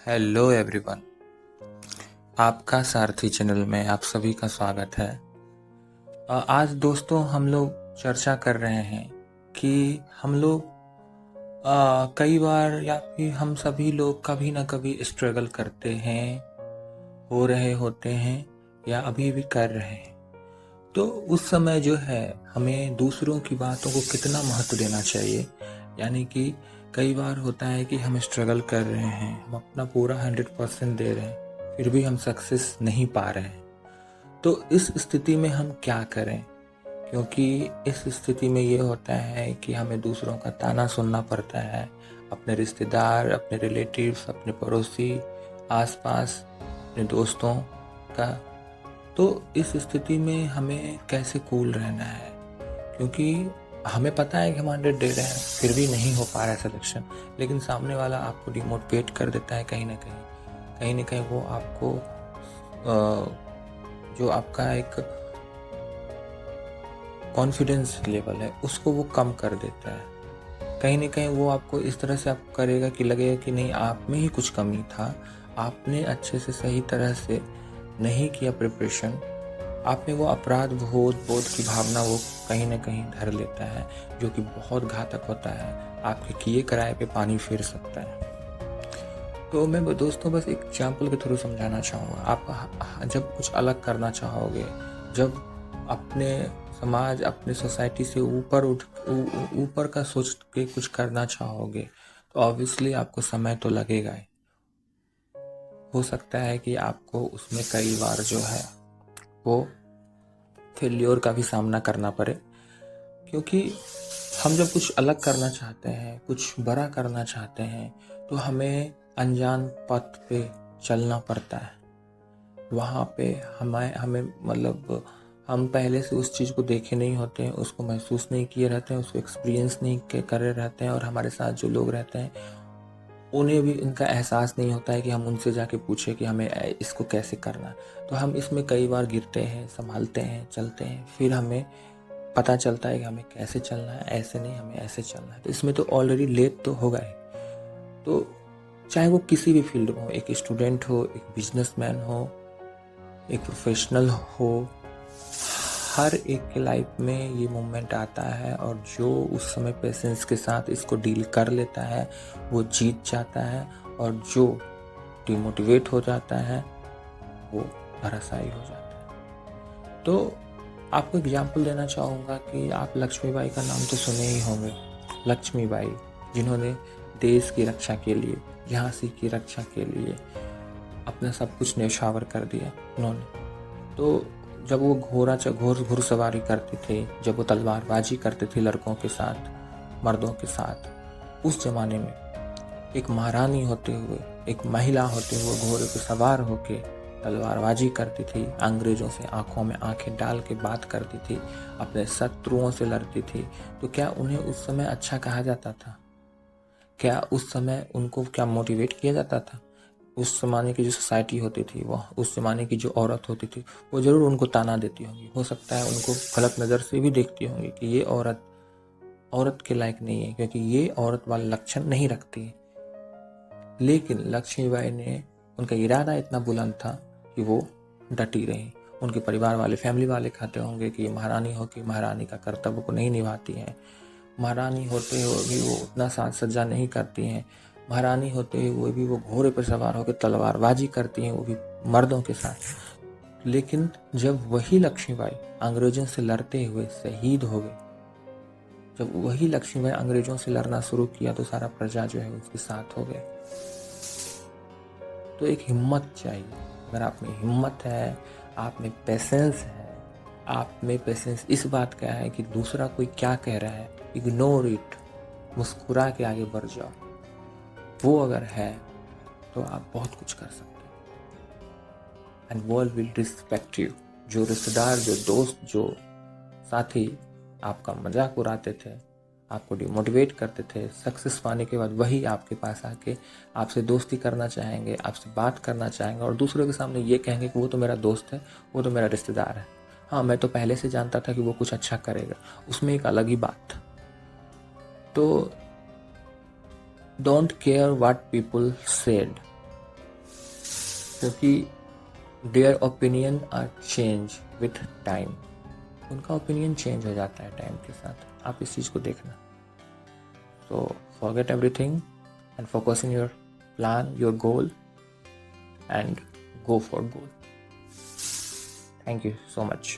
Hello everyone, आपका सारथी channel में आप सभी का स्वागत है। आज दोस्तों हम लोग चर्चा कर रहे हैं कि हम लोग कई बार या फिर हम सभी लोग कभी ना कभी स्ट्रगल करते हैं, हो रहे होते हैं या अभी भी कर रहे हैं। तो उस समय जो है हमें दूसरों की बातों को कितना महत्व देना चाहिए। यानी कि कई बार होता है कि हम स्ट्रगल कर रहे हैं, हम अपना पूरा 100% दे रहे हैं, फिर भी हम सक्सेस नहीं पा रहे हैं। तो इस स्थिति में हम क्या करें? क्योंकि इस स्थिति में ये होता है कि हमें दूसरों का ताना सुनना पड़ता है, अपने रिश्तेदार, अपने रिलेटिव्स, अपने पड़ोसी, आसपास, अपने दोस्तों का। तो इस स्थिति में हमें कैसे कूल रहना है? क्योंकि हमें पता है कि हम 100 दे रहे हैं, फिर भी नहीं हो पा रहा है सिलेक्शन, लेकिन सामने वाला आपको डिमोटिवेट कर देता है। कहीं ना कहीं वो आपको जो आपका एक कॉन्फिडेंस लेवल है उसको वो कम कर देता है। कहीं ना कहीं वो आपको इस तरह से आप करेगा कि लगेगा कि नहीं, आप में ही कुछ कमी था, आपने अच्छे से सही तरह से नहीं किया प्रिपरेशन। आप में वो अपराध बोध की भावना वो कहीं ना कहीं धर लेता है, जो कि बहुत घातक होता है, आपके किए कराए पे पानी फेर सकता है। तो मैं दोस्तों बस एक एग्जाम्पल के थ्रू समझाना चाहूँगा। आप जब कुछ अलग करना चाहोगे, जब अपने समाज, अपने सोसाइटी से ऊपर का सोच के कुछ करना चाहोगे, तो ऑब्वियसली आपको समय तो लगेगा ही। हो सकता है कि आपको उसमें कई बार जो है वो फेल्योर का भी सामना करना पड़े, क्योंकि हम जब कुछ अलग करना चाहते हैं, कुछ बड़ा करना चाहते हैं, तो हमें अनजान पथ पे चलना पड़ता है। वहाँ पे हमें मतलब हम पहले से उस चीज़ को देखे नहीं होते हैं, उसको महसूस नहीं किए रहते हैं, उसको एक्सपीरियंस नहीं करे रहते हैं, और हमारे साथ जो लोग रहते हैं उन्हें भी इनका एहसास नहीं होता है कि हम उनसे जाके पूछे कि हमें इसको कैसे करना है। तो हम इसमें कई बार गिरते हैं, संभालते हैं, चलते हैं, फिर हमें पता चलता है कि हमें कैसे चलना है, ऐसे नहीं, हमें ऐसे चलना है। तो इसमें तो ऑलरेडी लेट तो होगा ही। तो चाहे वो किसी भी फील्ड में हो, एक स्टूडेंट हो, एक बिजनेसमैन हो, एक प्रोफेशनल हो, हर एक के लाइफ में ये मोमेंट आता है, और जो उस समय पेशेंस के साथ इसको डील कर लेता है वो जीत जाता है, और जो डिमोटिवेट हो जाता है वो धराशायी हो जाता है। तो आपको एग्जाम्पल देना चाहूँगा कि आप लक्ष्मीबाई का नाम तो सुने ही होंगे। लक्ष्मीबाई, जिन्होंने देश की रक्षा के लिए, झांसी की रक्षा के लिए अपना सब कुछ न्यौछावर कर दिया उन्होंने। तो जब वो घुड़सवारी करते थे, जब वो तलवारबाजी करते थे लड़कों के साथ, मर्दों के साथ, उस जमाने में एक महारानी होते हुए, एक महिला होते हुए घोड़े पे सवार होके तलवारबाजी करती थी, अंग्रेजों से आंखों में आंखें डाल के बात करती थी, अपने शत्रुओं से लड़ती थी। तो क्या उन्हें उस समय अच्छा कहा जाता था? क्या उस समय उनको क्या मोटिवेट किया जाता था? उस ज़माने की जो सोसाइटी होती थी, वो उस ज़माने की जो औरत होती थी, वो ज़रूर उनको ताना देती होंगी। हो सकता है उनको गलत नज़र से भी देखती होंगी कि ये औरत के लायक नहीं है, क्योंकि ये औरत वाले लक्षण नहीं रखती है। लेकिन लक्ष्मीबाई ने, उनका इरादा इतना बुलंद था कि वो डटी रही। उनके परिवार वाले, फैमिली वाले कहते होंगे कि महारानी हो कि महारानी का कर्तव्य को नहीं निभाती हैं, महारानी होते हुए भी वो उतना साज सज्जा नहीं करती हैं, महारानी होते हुए भी वो घोड़े पर सवार होकर तलवारबाजी करती हैं, वो भी मर्दों के साथ। लेकिन जब वही लक्ष्मीबाई अंग्रेजों से लड़ते हुए शहीद हो गए, जब वही लक्ष्मीबाई अंग्रेजों से लड़ना शुरू किया, तो सारा प्रजा जो है उसके साथ हो गए। तो एक हिम्मत चाहिए। अगर आप में हिम्मत है, आप में पेशेंस है, आप में पेशेंस इस बात का है कि दूसरा कोई क्या कह रहा है, इग्नोर इट, मुस्कुरा के आगे बढ़ जाओ, वो अगर है तो आप बहुत कुछ कर सकते हैं। And world will respect you. जो रिश्तेदार, जो दोस्त, जो साथी आपका मजाक उड़ाते थे, आपको डिमोटिवेट करते थे, सक्सेस पाने के बाद वही आपके पास आके आपसे दोस्ती करना चाहेंगे, आपसे बात करना चाहेंगे, और दूसरों के सामने ये कहेंगे कि वो तो मेरा दोस्त है, वो तो मेरा रिश्तेदार है, हाँ मैं तो पहले से जानता था कि वो कुछ अच्छा करेगा, उसमें एक अलग ही बात। तो don't care what people said, क्योंकि their opinion are change with time, उनका ओपिनियन चेंज हो जाता है टाइम के साथ, आप इस चीज़ को देखना। So forget everything and focus in your plan, your goal, and go for goal. Thank you so much.